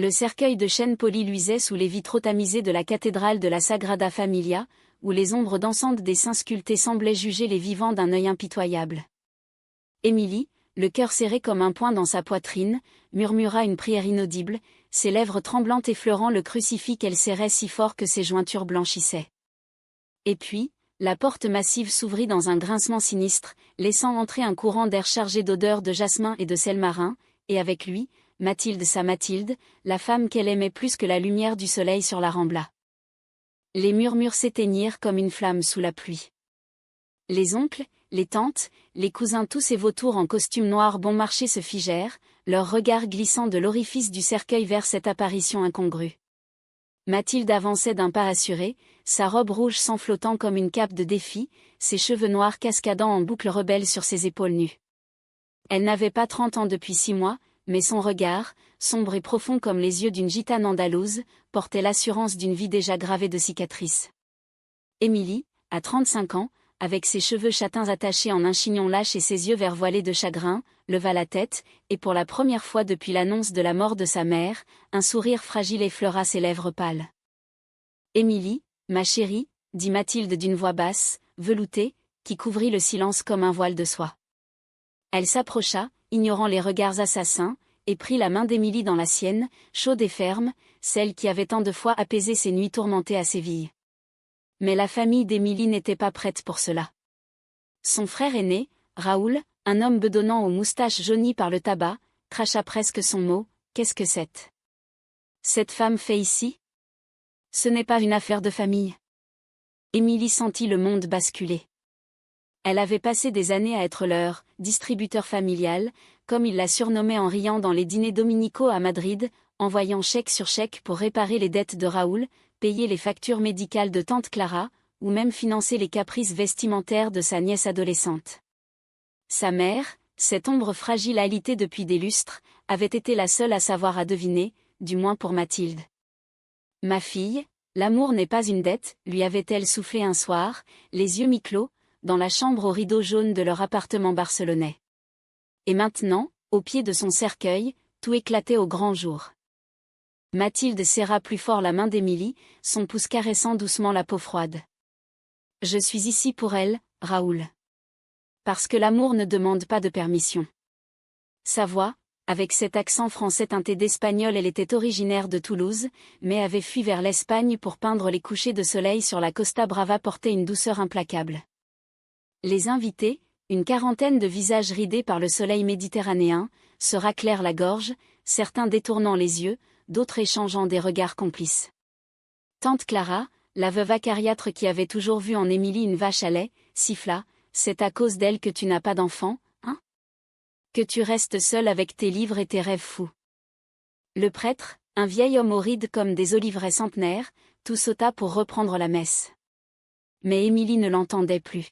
Le cercueil de chêne poli luisait sous les vitraux tamisés de la cathédrale de la Sagrada Familia, où les ombres dansantes des saints sculptés semblaient juger les vivants d'un œil impitoyable. Émilie, le cœur serré comme un poing dans sa poitrine, murmura une prière inaudible, ses lèvres tremblantes effleurant le crucifix qu'elle serrait si fort que ses jointures blanchissaient. Et puis, la porte massive s'ouvrit dans un grincement sinistre, laissant entrer un courant d'air chargé d'odeurs de jasmin et de sel marin, et avec lui, Mathilde sa Mathilde, la femme qu'elle aimait plus que la lumière du soleil sur la Rambla. Les murmures s'éteignirent comme une flamme sous la pluie. Les oncles, les tantes, les cousins tous ces vautours en costume noir bon marché se figèrent, leurs regards glissant de l'orifice du cercueil vers cette apparition incongrue. Mathilde avançait d'un pas assuré, sa robe rouge s'enflottant comme une cape de défi, ses cheveux noirs cascadant en boucles rebelles sur ses épaules nues. Elle n'avait pas 30 ans depuis 6 mois, mais son regard, sombre et profond comme les yeux d'une gitane andalouse, portait l'assurance d'une vie déjà gravée de cicatrices. Émilie, à 35 ans, avec ses cheveux châtains attachés en un chignon lâche et ses yeux verts voilés de chagrin, leva la tête, et pour la première fois depuis l'annonce de la mort de sa mère, un sourire fragile effleura ses lèvres pâles. « Émilie, ma chérie », dit Mathilde d'une voix basse, veloutée, qui couvrit le silence comme un voile de soie. Elle s'approcha, ignorant les regards assassins, et prit la main d'Émilie dans la sienne, chaude et ferme, celle qui avait tant de fois apaisé ses nuits tourmentées à Séville. Mais la famille d'Émilie n'était pas prête pour cela. Son frère aîné, Raoul, un homme bedonnant aux moustaches jaunies par le tabac, cracha presque son mot, « Qu'est-ce que c'est ? Cette femme fait ici ? Ce n'est pas une affaire de famille. » Émilie sentit le monde basculer. Elle avait passé des années à être leur « distributeur familial », comme il la surnommait en riant dans les dîners dominicaux à Madrid, envoyant chèque sur chèque pour réparer les dettes de Raoul, payer les factures médicales de tante Clara, ou même financer les caprices vestimentaires de sa nièce adolescente. Sa mère, cette ombre fragile alitée depuis des lustres, avait été la seule à savoir à deviner, du moins pour Mathilde. « Ma fille, l'amour n'est pas une dette », lui avait-elle soufflé un soir, les yeux mi-clos, dans la chambre aux rideaux jaunes de leur appartement barcelonais. Et maintenant, au pied de son cercueil, tout éclatait au grand jour. Mathilde serra plus fort la main d'Émilie, son pouce caressant doucement la peau froide. « Je suis ici pour elle, Raoul. Parce que l'amour ne demande pas de permission. » Sa voix, avec cet accent français teinté d'espagnol, elle était originaire de Toulouse, mais avait fui vers l'Espagne pour peindre les couchers de soleil sur la Costa Brava, portait une douceur implacable. Les invités, une quarantaine de visages ridés par le soleil méditerranéen, se raclèrent la gorge, certains détournant les yeux, d'autres échangeant des regards complices. Tante Clara, la veuve acariâtre qui avait toujours vu en Émilie une vache à lait, siffla, « C'est à cause d'elle que tu n'as pas d'enfant, hein ? Que tu restes seule avec tes livres et tes rêves fous. » Le prêtre, un vieil homme aux rides comme des oliveraies centenaires, tout sauta pour reprendre la messe. Mais Émilie ne l'entendait plus.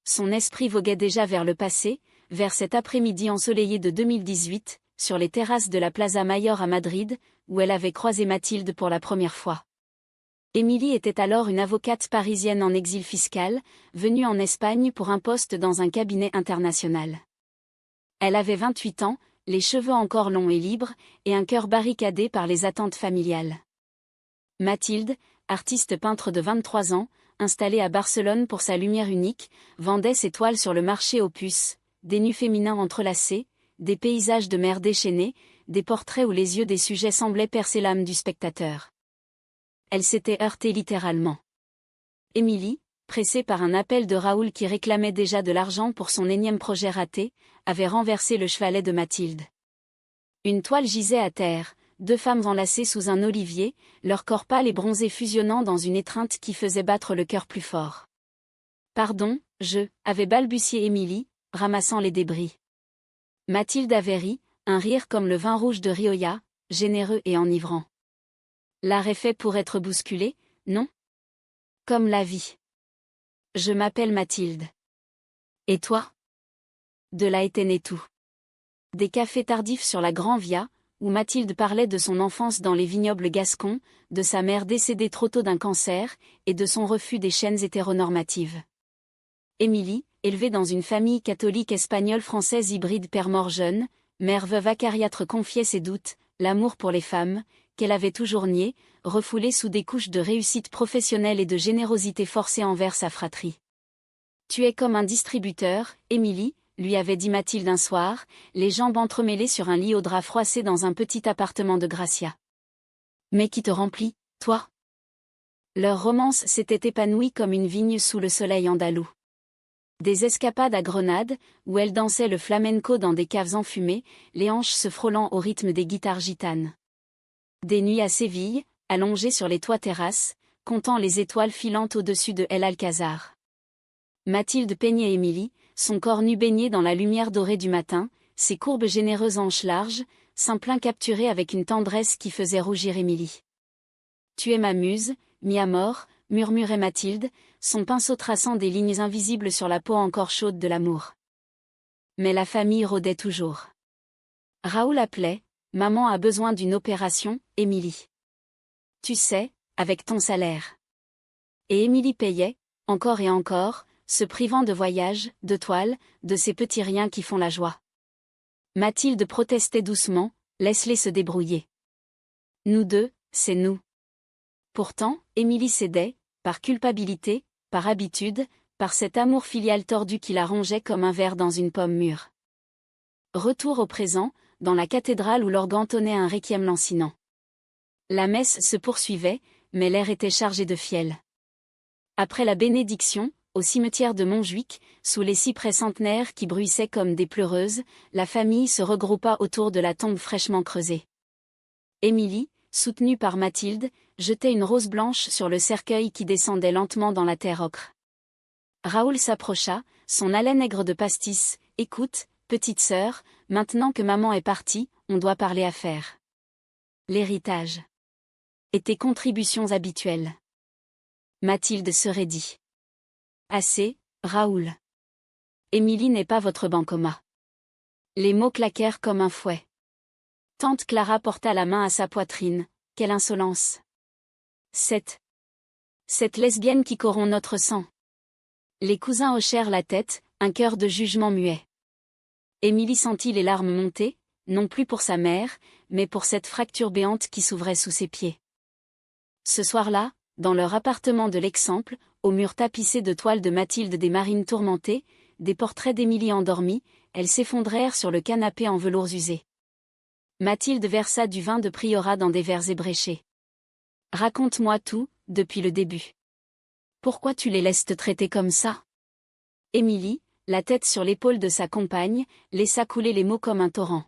Son esprit voguait déjà vers le passé, vers cet après-midi ensoleillé de 2018, sur les terrasses de la Plaza Mayor à Madrid, où elle avait croisé Mathilde pour la première fois. Émilie était alors une avocate parisienne en exil fiscal, venue en Espagne pour un poste dans un cabinet international. Elle avait 28 ans, les cheveux encore longs et libres, et un cœur barricadé par les attentes familiales. Mathilde, artiste peintre de 23 ans, installée à Barcelone pour sa lumière unique, vendait ses toiles sur le marché aux puces, des nus féminins entrelacés, des paysages de mer déchaînés, des portraits où les yeux des sujets semblaient percer l'âme du spectateur. Elle s'était heurtée littéralement. Émilie, pressée par un appel de Raoul qui réclamait déjà de l'argent pour son énième projet raté, avait renversé le chevalet de Mathilde. Une toile gisait à terre, 2 femmes enlacées sous un olivier, leur corps pâle et bronzé fusionnant dans une étreinte qui faisait battre le cœur plus fort. « Pardon, avait balbutié Émilie, ramassant les débris. Mathilde avait ri, un rire comme le vin rouge de Rioja, généreux et enivrant. L'art est fait pour être bousculé, non ? Comme la vie. Je m'appelle Mathilde. Et toi ? De là était né tout. Des cafés tardifs sur la Grand Via, où Mathilde parlait de son enfance dans les vignobles gascons, de sa mère décédée trop tôt d'un cancer, et de son refus des chaînes hétéronormatives. Émilie, élevée dans une famille catholique espagnole-française hybride père mort jeune, mère veuve acariâtre confiait ses doutes, l'amour pour les femmes, qu'elle avait toujours nié, refoulé sous des couches de réussite professionnelle et de générosité forcée envers sa fratrie. Tu es comme un distributeur, Émilie, lui avait dit Mathilde un soir, les jambes entremêlées sur un lit au drap froissé dans un petit appartement de Gracia. Mais qui te remplit, toi? Leur romance s'était épanouie comme une vigne sous le soleil andalou. Des escapades à Grenade, où elle dansait le flamenco dans des caves enfumées, les hanches se frôlant au rythme des guitares gitanes. Des nuits à Séville, allongées sur les toits terrasses, comptant les étoiles filantes au-dessus de El Alcázar. Mathilde peignait Émilie, son corps nu baigné dans la lumière dorée du matin, ses courbes généreuses hanches larges, sein plein capturé avec une tendresse qui faisait rougir Émilie. Tu es ma muse, mi amor, murmurait Mathilde, son pinceau traçant des lignes invisibles sur la peau encore chaude de l'amour. Mais la famille rôdait toujours. Raoul appelait, maman a besoin d'une opération, Émilie. Tu sais, avec ton salaire. Et Émilie payait, encore et encore, se privant de voyages, de toiles, de ces petits riens qui font la joie. Mathilde protestait doucement, laisse-les se débrouiller. Nous deux, c'est nous. Pourtant, Émilie cédait, par culpabilité, par habitude, par cet amour filial tordu qui la rongeait comme un ver dans une pomme mûre. Retour au présent, dans la cathédrale où l'orgue entonnait un requiem lancinant. La messe se poursuivait, mais l'air était chargé de fiel. Après la bénédiction, au cimetière de Montjuic, sous les cyprès centenaires qui bruissaient comme des pleureuses, la famille se regroupa autour de la tombe fraîchement creusée. Émilie, soutenue par Mathilde, jetait une rose blanche sur le cercueil qui descendait lentement dans la terre ocre. Raoul s'approcha, son haleine aigre de pastis. « Écoute, petite sœur, maintenant que maman est partie, on doit parler affaires. L'héritage. Et tes contributions habituelles. » Mathilde se raidit. Assez, Raoul. Émilie n'est pas votre Bancoma. Les mots claquèrent comme un fouet. Tante Clara porta la main à sa poitrine. Quelle insolence! Cette lesbienne qui corrompt notre sang. Les cousins hochèrent la tête, un cœur de jugement muet. Émilie sentit les larmes monter, non plus pour sa mère, mais pour cette fracture béante qui s'ouvrait sous ses pieds. Ce soir-là, dans leur appartement de l'Exemple, aux murs tapissés de toiles de Mathilde des marines tourmentées, des portraits d'Émilie endormies, elles s'effondrèrent sur le canapé en velours usé. Mathilde versa du vin de priorat dans des verres ébréchés. « Raconte-moi tout, depuis le début. Pourquoi tu les laisses te traiter comme ça ?» Émilie, la tête sur l'épaule de sa compagne, laissa couler les mots comme un torrent.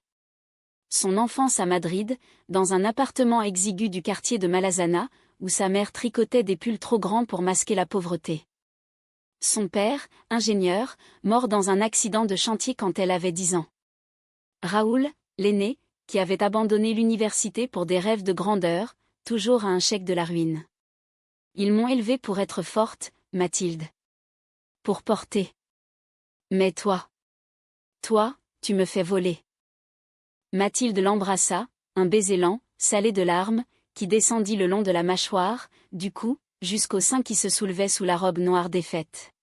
Son enfance à Madrid, dans un appartement exigu du quartier de Malazana, où sa mère tricotait des pulls trop grands pour masquer la pauvreté. Son père, ingénieur, mort dans un accident de chantier quand elle avait 10 ans. Raoul, l'aîné, qui avait abandonné l'université pour des rêves de grandeur, toujours à un chèque de la ruine. Ils m'ont élevée pour être forte, Mathilde. Pour porter. Mais toi, tu me fais voler. Mathilde l'embrassa, un baiser lent, salé de larmes, qui descendit le long de la mâchoire, du cou, jusqu'au sein qui se soulevait sous la robe noire défaite.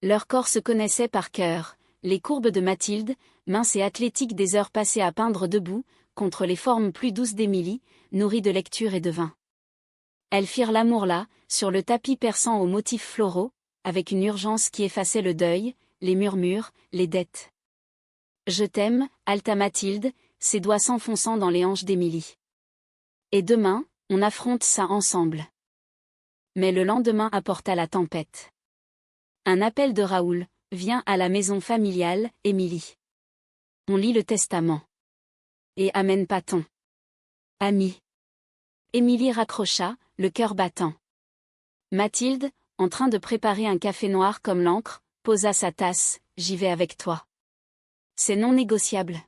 Leurs corps se connaissaient par cœur, les courbes de Mathilde, mince et athlétique des heures passées à peindre debout, contre les formes plus douces d'Émilie, nourries de lecture et de vin. Elles firent l'amour là, sur le tapis perçant aux motifs floraux, avec une urgence qui effaçait le deuil, les murmures, les dettes. « Je t'aime, halta Mathilde, ses doigts s'enfonçant dans les hanches d'Émilie. Et demain, on affronte ça ensemble. » Mais le lendemain apporta la tempête. Un appel de Raoul. « Viens à la maison familiale, Émilie. On lit le testament. Et amène pas ton ami. » Émilie raccrocha, le cœur battant. Mathilde, en train de préparer un café noir comme l'encre, posa sa tasse. « J'y vais avec toi. C'est non négociable. »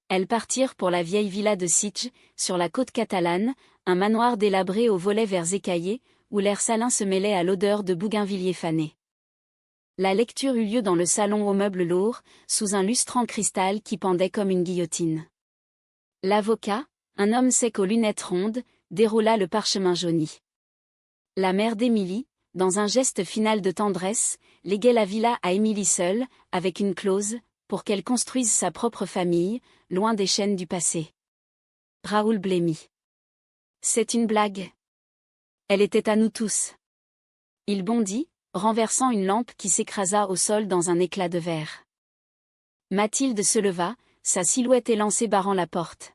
Elles partirent pour la vieille villa de Sitges, sur la côte catalane, un manoir délabré aux volets verts écaillés, où l'air salin se mêlait à l'odeur de bougainvilliers fanés. La lecture eut lieu dans le salon aux meubles lourds, sous un lustre en cristal qui pendait comme une guillotine. L'avocat, un homme sec aux lunettes rondes, déroula le parchemin jauni. La mère d'Émilie, dans un geste final de tendresse, léguait la villa à Émilie seule, avec une clause, pour qu'elle construise sa propre famille, loin des chaînes du passé. Raoul blêmit. C'est une blague. Elle était à nous tous. Il bondit, renversant une lampe qui s'écrasa au sol dans un éclat de verre. Mathilde se leva, sa silhouette élancée barrant la porte.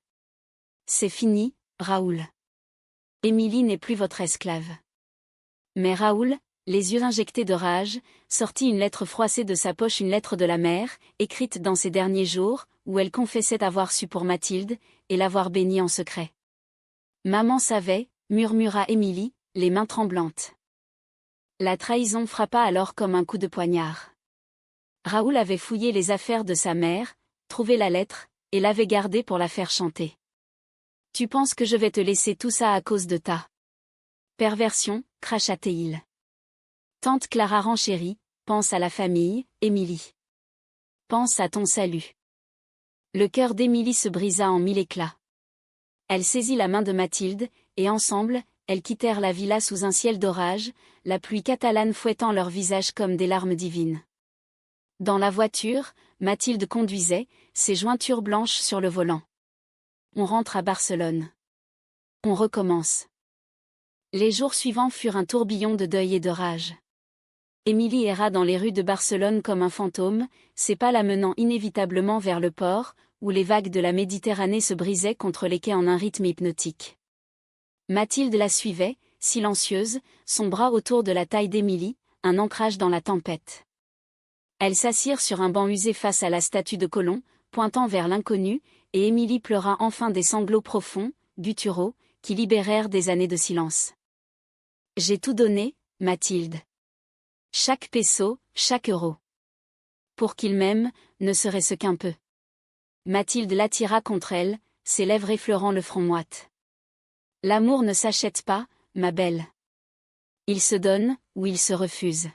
C'est fini, Raoul. Émilie n'est plus votre esclave. Mais Raoul, les yeux injectés de rage, sortit une lettre froissée de sa poche, une lettre de la mère, écrite dans ses derniers jours, où elle confessait avoir su pour Mathilde, et l'avoir bénie en secret. Maman savait, murmura Émilie, les mains tremblantes. La trahison frappa alors comme un coup de poignard. Raoul avait fouillé les affaires de sa mère, trouvé la lettre, et l'avait gardée pour la faire chanter. Tu penses que je vais te laisser tout ça à cause de ta perversion, cracha-t-il. Tante Clara renchérit, pense à la famille, Émilie. Pense à ton salut. Le cœur d'Émilie se brisa en mille éclats. Elle saisit la main de Mathilde, et ensemble, elles quittèrent la villa sous un ciel d'orage, la pluie catalane fouettant leurs visages comme des larmes divines. Dans la voiture, Mathilde conduisait, ses jointures blanches sur le volant. On rentre à Barcelone. On recommence. Les jours suivants furent un tourbillon de deuil et de rage. Émilie erra dans les rues de Barcelone comme un fantôme, ses pas la menant inévitablement vers le port, où les vagues de la Méditerranée se brisaient contre les quais en un rythme hypnotique. Mathilde la suivait, silencieuse, son bras autour de la taille d'Émilie, un ancrage dans la tempête. Elles s'assirent sur un banc usé face à la statue de Colomb, pointant vers l'inconnu, et Émilie pleura enfin des sanglots profonds, gutturaux, qui libérèrent des années de silence. J'ai tout donné, Mathilde. Chaque peso, chaque euro. Pour qu'il m'aime, ne serait-ce qu'un peu. Mathilde l'attira contre elle, ses lèvres effleurant le front moite. L'amour ne s'achète pas, ma belle. Il se donne, ou il se refuse.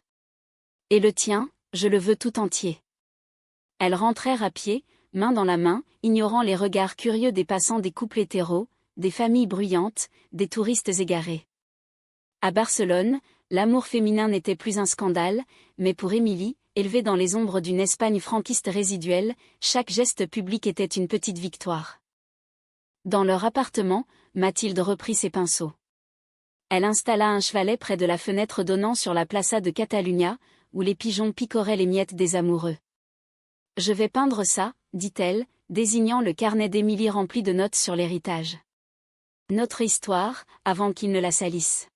Et le tien, je le veux tout entier. Elles rentrèrent à pied, main dans la main, ignorant les regards curieux des passants, des couples hétéros, des familles bruyantes, des touristes égarés. À Barcelone, l'amour féminin n'était plus un scandale, mais pour Émilie, élevée dans les ombres d'une Espagne franquiste résiduelle, chaque geste public était une petite victoire. Dans leur appartement, Mathilde reprit ses pinceaux. Elle installa un chevalet près de la fenêtre donnant sur la Plaça de Catalunya, où les pigeons picoraient les miettes des amoureux. « Je vais peindre ça », dit-elle, désignant le carnet d'Émilie rempli de notes sur l'héritage. Notre histoire, avant qu'il ne la salisse.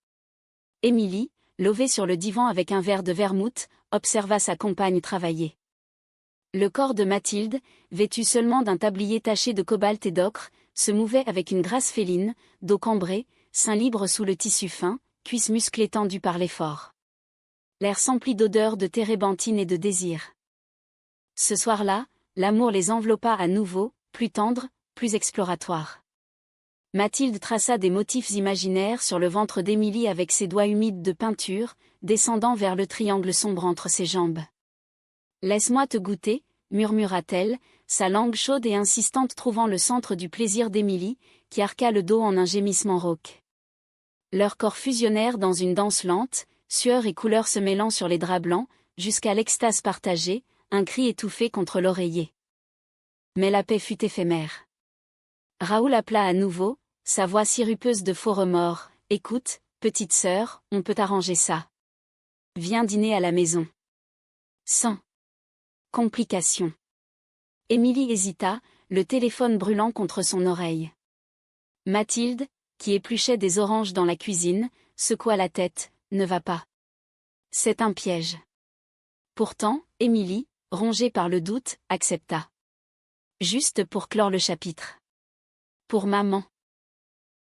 Émilie, levée sur le divan avec un verre de vermouth, observa sa compagne travailler. Le corps de Mathilde, vêtu seulement d'un tablier taché de cobalt et d'ocre, se mouvait avec une grâce féline, dos cambré, sein libre sous le tissu fin, cuisses musclées tendues par l'effort. L'air s'emplit d'odeurs de térébenthine et de désir. Ce soir-là, l'amour les enveloppa à nouveau, plus tendre, plus exploratoire. Mathilde traça des motifs imaginaires sur le ventre d'Émilie avec ses doigts humides de peinture, descendant vers le triangle sombre entre ses jambes. « Laisse-moi te goûter », murmura-t-elle, sa langue chaude et insistante trouvant le centre du plaisir d'Émilie, qui arqua le dos en un gémissement rauque. Leurs corps fusionnèrent dans une danse lente, sueur et couleurs se mêlant sur les draps blancs, jusqu'à l'extase partagée, un cri étouffé contre l'oreiller. Mais la paix fut éphémère. Raoul appela à nouveau, sa voix sirupeuse de faux remords. « Écoute, petite sœur, on peut arranger ça. Viens dîner à la maison. » Sans complication. Émilie hésita, le téléphone brûlant contre son oreille. Mathilde, qui épluchait des oranges dans la cuisine, secoua la tête. « Ne va pas. C'est un piège. » Pourtant, Émilie, rongée par le doute, accepta. Juste pour clore le chapitre. Pour maman.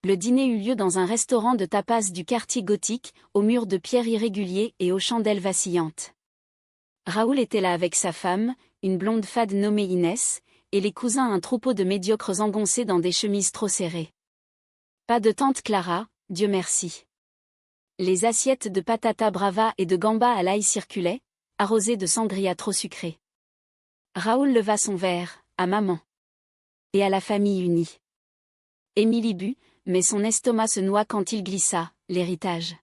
Le dîner eut lieu dans un restaurant de tapas du quartier gothique, aux murs de pierre irréguliers et aux chandelles vacillantes. Raoul était là avec sa femme, une blonde fade nommée Inès, et les cousins un troupeau de médiocres engoncés dans des chemises trop serrées. Pas de tante Clara, Dieu merci. Les assiettes de patata brava et de gambas à l'ail circulaient, arrosées de sangria trop sucrée. Raoul leva son verre, à maman. Et à la famille unie. Émilie but, mais son estomac se noua quand il glissa, l'héritage.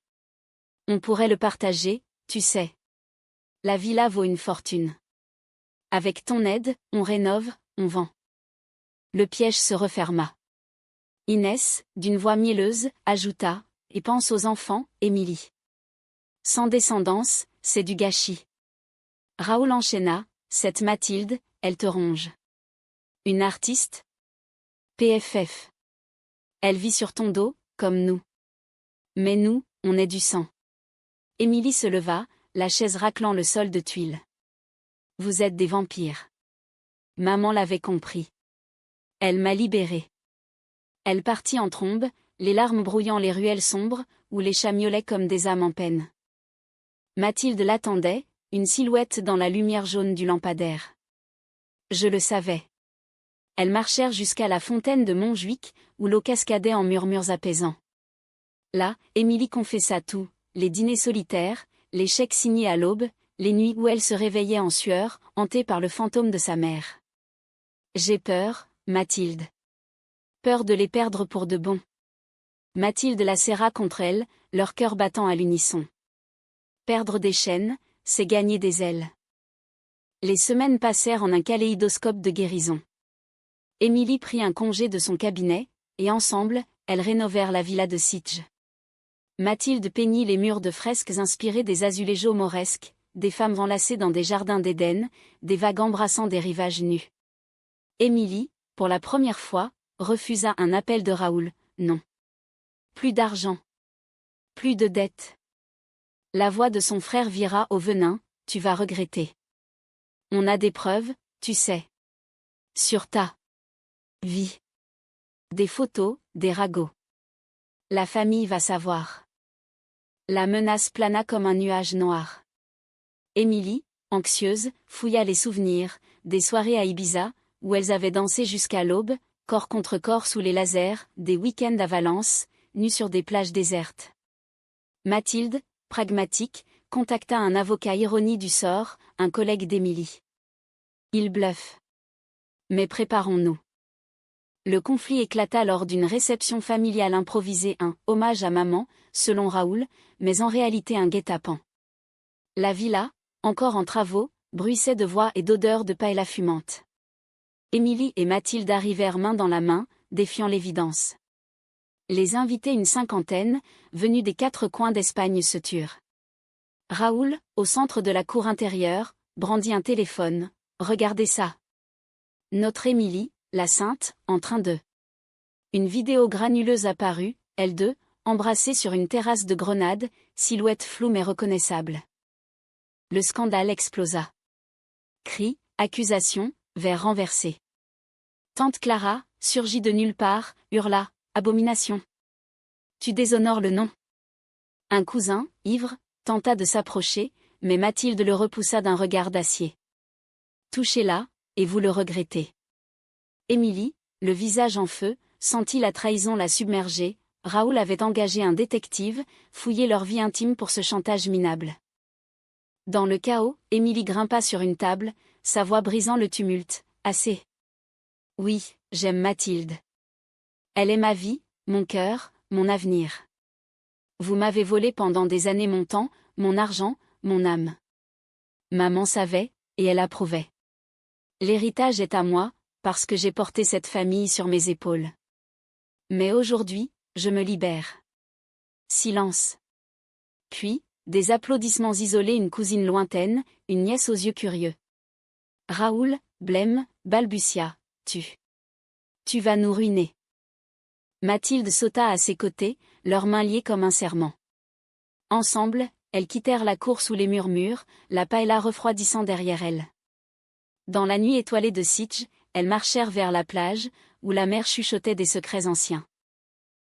On pourrait le partager, tu sais. La villa vaut une fortune. Avec ton aide, on rénove, on vend. Le piège se referma. Inès, d'une voix mielleuse, ajouta, et pense aux enfants, Émilie. Sans descendance, c'est du gâchis. Raoul enchaîna, cette Mathilde, elle te ronge. Une artiste? PFF. Elle vit sur ton dos, comme nous. Mais nous, on est du sang. Émilie se leva, la chaise raclant le sol de tuiles. Vous êtes des vampires. Maman l'avait compris. Elle m'a libérée. Elle partit en trombe, les larmes brouillant les ruelles sombres, où les chats miaulaient comme des âmes en peine. Mathilde l'attendait, une silhouette dans la lumière jaune du lampadaire. Je le savais. Elles marchèrent jusqu'à la fontaine de Montjuic, où l'eau cascadait en murmures apaisants. Là, Émilie confessa tout, les dîners solitaires, les chèques signés à l'aube, les nuits où elle se réveillait en sueur, hantée par le fantôme de sa mère. J'ai peur, Mathilde. Peur de les perdre pour de bon. Mathilde la serra contre elle, leur cœur battant à l'unisson. Perdre des chaînes, c'est gagner des ailes. Les semaines passèrent en un kaléidoscope de guérison. Émilie prit un congé de son cabinet, et ensemble, elles rénovèrent la villa de Sitges. Mathilde peignit les murs de fresques inspirées des azulejos mauresques, des femmes enlacées dans des jardins d'Éden, des vagues embrassant des rivages nus. Émilie, pour la première fois, refusa un appel de Raoul, non. Plus d'argent. Plus de dettes. La voix de son frère vira au venin, tu vas regretter. On a des preuves, tu sais. Sur ta vie. Des photos, des ragots. La famille va savoir. La menace plana comme un nuage noir. Émilie, anxieuse, fouilla les souvenirs, des soirées à Ibiza, où elles avaient dansé jusqu'à l'aube, corps contre corps sous les lasers, des week-ends à Valence, nues sur des plages désertes. Mathilde, pragmatique, contacta un avocat ironie du sort, un collègue d'Émilie. Il bluffe. Mais préparons-nous. Le conflit éclata lors d'une réception familiale improvisée, un « hommage à maman », selon Raoul, mais en réalité un guet-apens. La villa, encore en travaux, bruissait de voix et d'odeurs de paella fumante. Émilie et Mathilde arrivèrent main dans la main, défiant l'évidence. Les invités, une cinquantaine, venus des quatre coins d'Espagne, se turent. Raoul, au centre de la cour intérieure, brandit un téléphone. « Regardez ça. Notre Émilie, la sainte, en train de... » Une vidéo granuleuse apparut, elle deux, embrassées sur une terrasse de Grenade, silhouette floue mais reconnaissable. Le scandale explosa. Cris, accusations, verres renversés. Tante Clara, surgit de nulle part, hurla, « Abomination. Tu déshonores le nom. » Un cousin, ivre, tenta de s'approcher, mais Mathilde le repoussa d'un regard d'acier. Touchez-la, et vous le regrettez. Émilie, le visage en feu, sentit la trahison la submerger. Raoul avait engagé un détective, fouillé leur vie intime pour ce chantage minable. Dans le chaos, Émilie grimpa sur une table, sa voix brisant le tumulte. Assez. Oui, j'aime Mathilde. Elle est ma vie, mon cœur, mon avenir. Vous m'avez volé pendant des années mon temps, mon argent, mon âme. Maman savait, et elle approuvait. L'héritage est à moi, parce que j'ai porté cette famille sur mes épaules. Mais aujourd'hui, je me libère. Silence. Puis, des applaudissements isolés, une cousine lointaine, une nièce aux yeux curieux. Raoul, blême, balbutia, tu vas nous ruiner. Mathilde sauta à ses côtés, leurs mains liées comme un serment. Ensemble, elles quittèrent la cour sous les murmures, la paella refroidissant derrière elles. Dans la nuit étoilée de Sitges, elles marchèrent vers la plage, où la mer chuchotait des secrets anciens.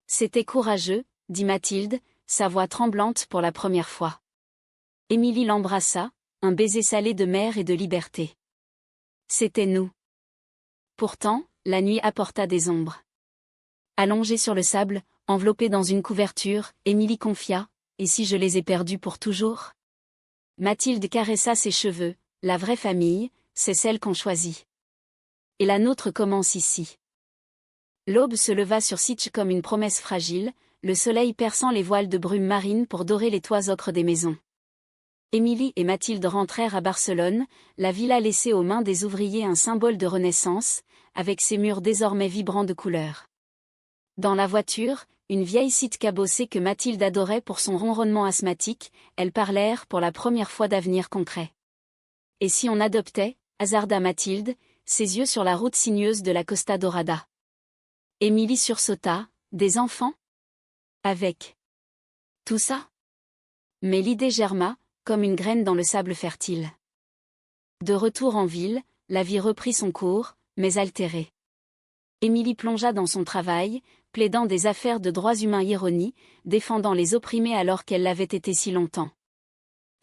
C'était courageux, dit Mathilde, sa voix tremblante pour la première fois. Émilie l'embrassa, un baiser salé de mer et de liberté. C'était nous. Pourtant, la nuit apporta des ombres. Allongée sur le sable, enveloppée dans une couverture, Émilie confia, « Et si je les ai perdus pour toujours ?» Mathilde caressa ses cheveux, « La vraie famille, c'est celle qu'on choisit. Et la nôtre commence ici. » L'aube se leva sur Sitges comme une promesse fragile, le soleil perçant les voiles de brume marine pour dorer les toits ocres des maisons. Émilie et Mathilde rentrèrent à Barcelone, la villa laissée aux mains des ouvriers un symbole de renaissance, avec ses murs désormais vibrants de couleurs. Dans la voiture, une vieille cite cabossée que Mathilde adorait pour son ronronnement asthmatique, elles parlèrent pour la première fois d'avenir concret. Et si on adoptait, hasarda Mathilde, ses yeux sur la route sinueuse de la Costa Dorada. Émilie sursauta, des enfants? Avec tout ça? Mais l'idée germa, comme une graine dans le sable fertile. De retour en ville, la vie reprit son cours, mais altérée. Émilie plongea dans son travail, plaidant des affaires de droits humains ironie, défendant les opprimés alors qu'elle l'avait été si longtemps.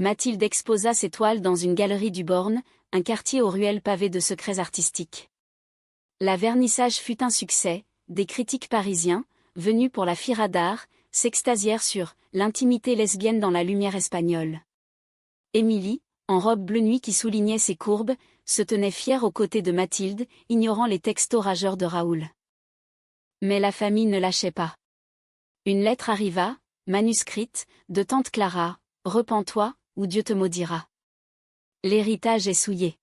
Mathilde exposa ses toiles dans une galerie du Born, un quartier aux ruelles pavées de secrets artistiques. La vernissage fut un succès, des critiques parisiens, venus pour la Fira d'art, s'extasièrent sur « l'intimité lesbienne dans la lumière espagnole ». Émilie, en robe bleu nuit qui soulignait ses courbes, se tenait fière aux côtés de Mathilde, ignorant les textos rageurs de Raoul. Mais la famille ne lâchait pas. Une lettre arriva, manuscrite, de tante Clara, « Repens-toi, ou Dieu te maudira ». L'héritage est souillé.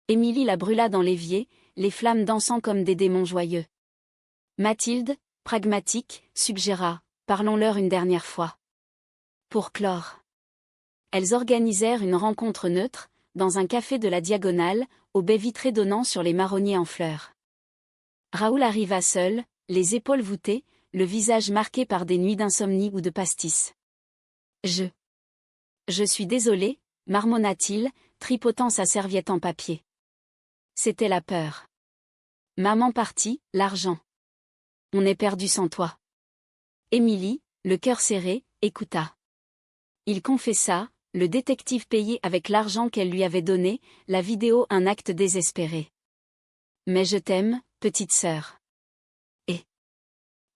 Émilie la brûla dans l'évier, les flammes dansant comme des démons joyeux. Mathilde, pragmatique, suggéra, parlons-leur une dernière fois. Pour clore. Elles organisèrent une rencontre neutre, dans un café de la Diagonale, aux baies vitrées donnant sur les marronniers en fleurs. Raoul arriva seul, les épaules voûtées, le visage marqué par des nuits d'insomnie ou de pastis. Je suis désolé, marmonna-t-il, tripotant sa serviette en papier. C'était la peur. Maman partie, l'argent. On est perdu sans toi. Émilie, le cœur serré, écouta. Il confessa, le détective payé avec l'argent qu'elle lui avait donné, la vidéo un acte désespéré. Mais je t'aime, petite sœur. Et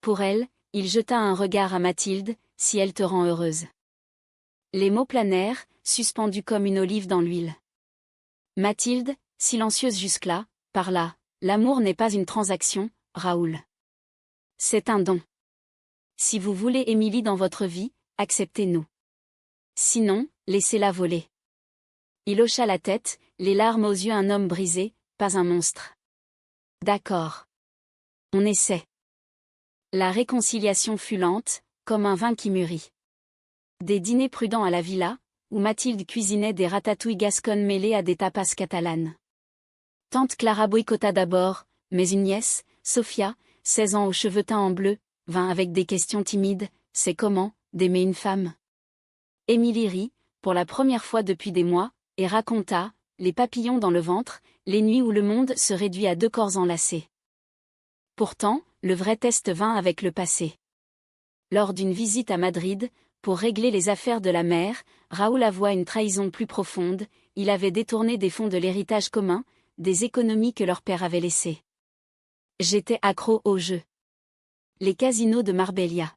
pour elle, il jeta un regard à Mathilde, si elle te rend heureuse. Les mots planèrent, suspendus comme une olive dans l'huile. Mathilde, silencieuse jusque-là, parla, l'amour n'est pas une transaction, Raoul. C'est un don. Si vous voulez Émilie dans votre vie, acceptez-nous. Sinon, laissez-la voler. Il hocha la tête, les larmes aux yeux, un homme brisé, pas un monstre. D'accord. On essaie. La réconciliation fut lente, comme un vin qui mûrit. Des dîners prudents à la villa, où Mathilde cuisinait des ratatouilles gasconnes mêlées à des tapas catalanes. Tante Clara boycotta d'abord, mais une nièce, Sophia, 16 ans aux cheveux teints en bleu, vint avec des questions timides, c'est comment, d'aimer une femme? Émilie rit, pour la première fois depuis des mois, et raconta, les papillons dans le ventre, les nuits où le monde se réduit à deux corps enlacés. Pourtant, le vrai test vint avec le passé. Lors d'une visite à Madrid, pour régler les affaires de la mère, Raoul avoua une trahison plus profonde, il avait détourné des fonds de l'héritage commun, des économies que leur père avait laissées. J'étais accro au jeu. Les casinos de Marbella.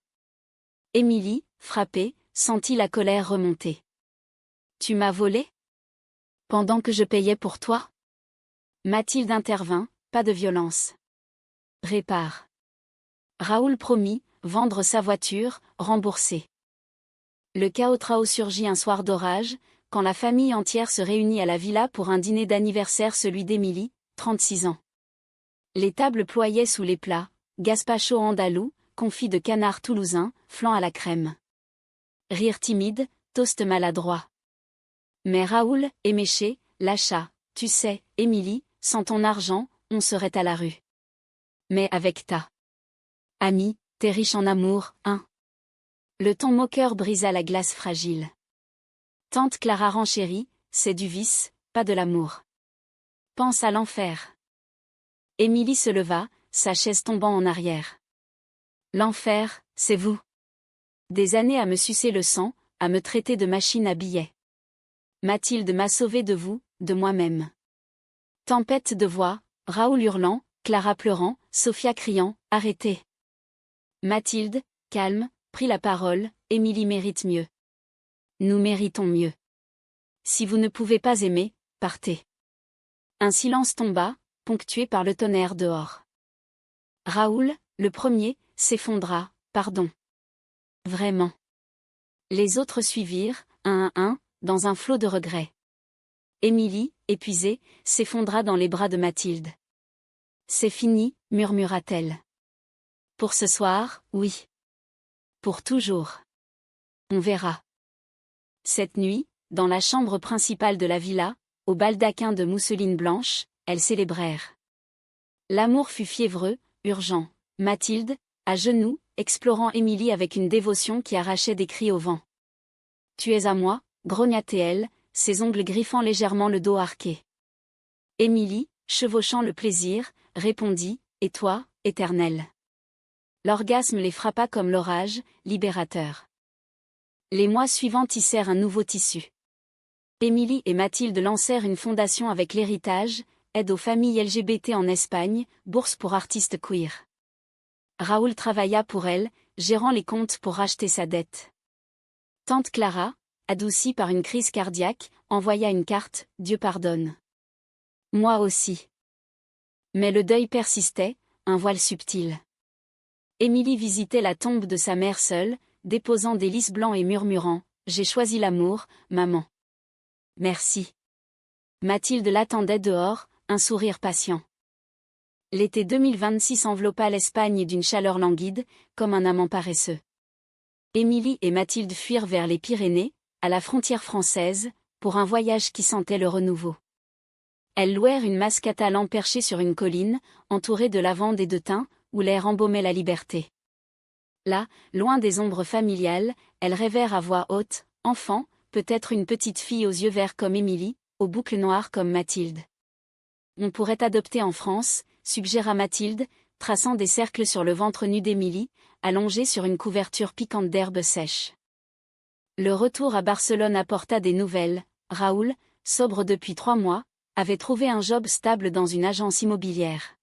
Émilie, frappée, sentit la colère remonter. Tu m'as volé? Pendant que je payais pour toi? Mathilde intervint, pas de violence. Répare. Raoul promit, vendre sa voiture, rembourser. Le chaos surgit un soir d'orage, quand la famille entière se réunit à la villa pour un dîner d'anniversaire, celui d'Émilie, 36 ans. Les tables ployaient sous les plats, gazpacho andalou, confit de canard toulousain, flan à la crème. Rire timide, toast maladroit. Mais Raoul, éméché, lâcha, tu sais, Émilie, sans ton argent, on serait à la rue. Mais avec ta amie, t'es riche en amour, hein? Le ton moqueur brisa la glace fragile. Tante Clara renchérit, c'est du vice, pas de l'amour. Pense à l'enfer. Émilie se leva, sa chaise tombant en arrière. L'enfer, c'est vous. Des années à me sucer le sang, à me traiter de machine à billets. Mathilde m'a sauvé de vous, de moi-même. Tempête de voix, Raoul hurlant, Clara pleurant, Sophia criant, arrêtez. Mathilde, calme, prit la parole, Émilie mérite mieux. Nous méritons mieux. Si vous ne pouvez pas aimer, partez. Un silence tomba, ponctué par le tonnerre dehors. Raoul, le premier, s'effondra, pardon. Vraiment. Les autres suivirent, un à un, dans un flot de regrets. Émilie, épuisée, s'effondra dans les bras de Mathilde. C'est fini, murmura-t-elle. Pour ce soir, oui. Pour toujours. On verra. Cette nuit, dans la chambre principale de la villa, au baldaquin de mousseline blanche, elles célébrèrent. L'amour fut fiévreux, urgent. Mathilde, à genoux, explorant Émilie avec une dévotion qui arrachait des cris au vent. « Tu es à moi » grognatait-elle, ses ongles griffant légèrement le dos arqué. Émilie, chevauchant le plaisir, répondit « Et toi, éternel ?» L'orgasme les frappa comme l'orage, libérateur. Les mois suivants tissèrent un nouveau tissu. Émilie et Mathilde lancèrent une fondation avec l'héritage, aide aux familles LGBT en Espagne, bourse pour artistes queer. Raoul travailla pour elle, gérant les comptes pour racheter sa dette. Tante Clara, adoucie par une crise cardiaque, envoya une carte « Dieu pardonne ». Moi aussi. Mais le deuil persistait, un voile subtil. Émilie visitait la tombe de sa mère seule, déposant des lys blancs et murmurant « J'ai choisi l'amour, maman. » Merci. Mathilde l'attendait dehors, un sourire patient. L'été 2026 enveloppa l'Espagne d'une chaleur languide, comme un amant paresseux. Émilie et Mathilde fuirent vers les Pyrénées, à la frontière française, pour un voyage qui sentait le renouveau. Elles louèrent une masse catalan perchée sur une colline, entourée de lavande et de thym, où l'air embaumait la liberté. Là, loin des ombres familiales, elles rêvèrent à voix haute, enfant, peut-être une petite fille aux yeux verts comme Émilie, aux boucles noires comme Mathilde. On pourrait adopter en France, suggéra Mathilde, traçant des cercles sur le ventre nu d'Émilie, allongée sur une couverture piquante d'herbes sèches. Le retour à Barcelone apporta des nouvelles. Raoul, sobre depuis 3 mois, avait trouvé un job stable dans une agence immobilière.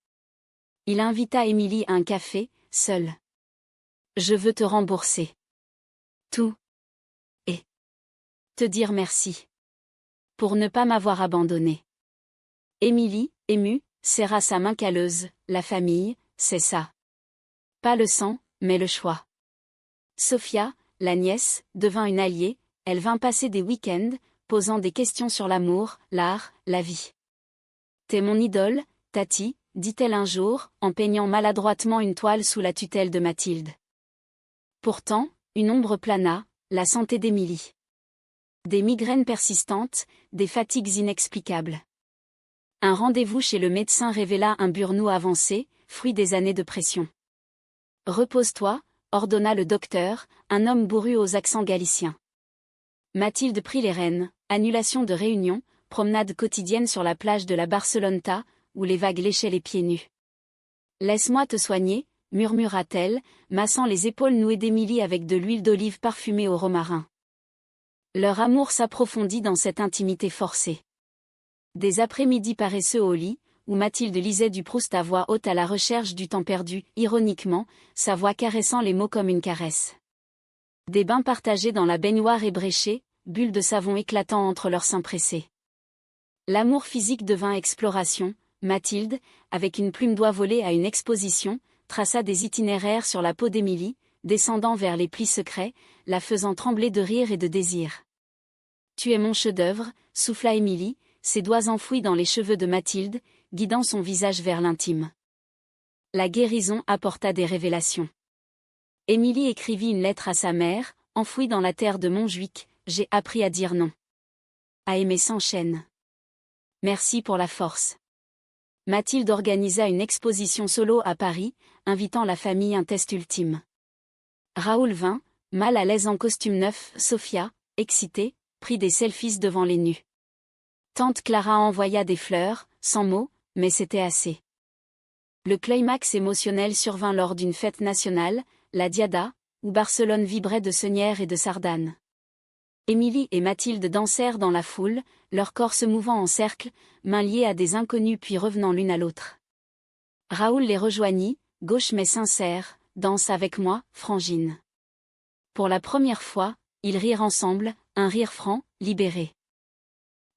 Il invita Émilie à un café, seul. « Je veux te rembourser. Tout. Et te dire merci. Pour ne pas m'avoir abandonnée. » Émilie, émue, serra sa main calleuse. La famille, c'est ça. Pas le sang, mais le choix. Sophia, la nièce, devint une alliée, elle vint passer des week-ends, posant des questions sur l'amour, l'art, la vie. « T'es mon idole, Tati », dit-elle un jour, en peignant maladroitement une toile sous la tutelle de Mathilde. Pourtant, une ombre plana, la santé d'Émilie. Des migraines persistantes, des fatigues inexplicables. Un rendez-vous chez le médecin révéla un burn-out avancé, fruit des années de pression. « Repose-toi », ordonna le docteur, un homme bourru aux accents galiciens. Mathilde prit les rênes, annulation de réunion, promenade quotidienne sur la plage de la Barceloneta, où les vagues léchaient les pieds nus. « Laisse-moi te soigner », murmura-t-elle, massant les épaules nouées d'Émilie avec de l'huile d'olive parfumée au romarin. Leur amour s'approfondit dans cette intimité forcée. Des après-midi paresseux au lit, où Mathilde lisait du Proust à voix haute à la recherche du temps perdu, ironiquement, sa voix caressant les mots comme une caresse. Des bains partagés dans la baignoire ébréchée, bulles de savon éclatant entre leurs seins pressés. L'amour physique devint exploration. Mathilde, avec une plume d'oie volée à une exposition, traça des itinéraires sur la peau d'Émilie, descendant vers les plis secrets, la faisant trembler de rire et de désir. « Tu es mon chef-d'œuvre », souffla Émilie, ses doigts enfouis dans les cheveux de Mathilde, guidant son visage vers l'intime. La guérison apporta des révélations. Émilie écrivit une lettre à sa mère, enfouie dans la terre de Montjuic. « J'ai appris à dire non. À aimer sans chaîne. Merci pour la force. » Mathilde organisa une exposition solo à Paris, invitant la famille un test ultime. Raoul vint, mal à l'aise en costume neuf. Sophia, excitée, prit des selfies devant les nus. Tante Clara envoya des fleurs, sans mots, mais c'était assez. Le climax émotionnel survint lors d'une fête nationale, la Diada, où Barcelone vibrait de seunières et de sardanes. Émilie et Mathilde dansèrent dans la foule, leurs corps se mouvant en cercle, mains liées à des inconnus puis revenant l'une à l'autre. Raoul les rejoignit, gauche mais sincère, « Danse avec moi, Frangine. » Pour la première fois, ils rirent ensemble, un rire franc, libéré.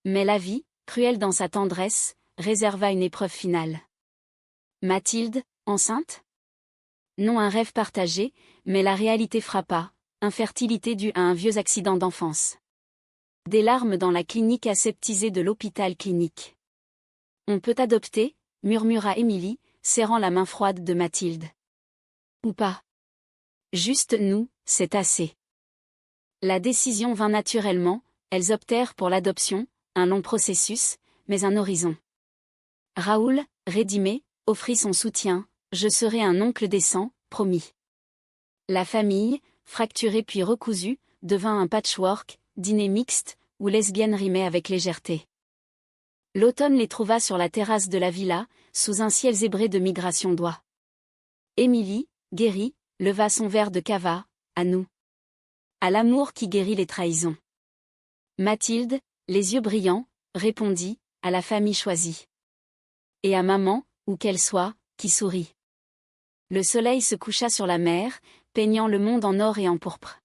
Mais la vie, cruelle dans sa tendresse, réserva une épreuve finale. Mathilde, enceinte ? Non, un rêve partagé, mais la réalité frappa, infertilité due à un vieux accident d'enfance. Des larmes dans la clinique aseptisée de l'hôpital clinique. « On peut adopter » murmura Émilie, serrant la main froide de Mathilde. Ou pas. Juste nous, c'est assez. La décision vint naturellement, elles optèrent pour l'adoption, un long processus, mais un horizon. Raoul, rédimé, offrit son soutien, je serai un oncle décent, promis. La famille, fracturée puis recousue, devint un patchwork, dîner mixte, où lesbienne rimait avec légèreté. L'automne les trouva sur la terrasse de la villa, sous un ciel zébré de migration d'oies. Émilie, guérie, leva son verre de cava, à nous. À l'amour qui guérit les trahisons. Mathilde, les yeux brillants, répondit, à la famille choisie. Et à maman, où qu'elle soit, qui sourit. Le soleil se coucha sur la mer, peignant le monde en or et en pourpre.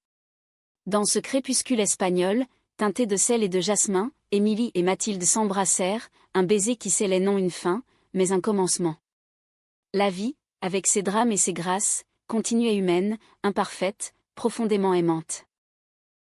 Dans ce crépuscule espagnol, teinté de sel et de jasmin, Émilie et Mathilde s'embrassèrent, un baiser qui scellait non une fin, mais un commencement. La vie, avec ses drames et ses grâces, continuait humaine, imparfaite, profondément aimante.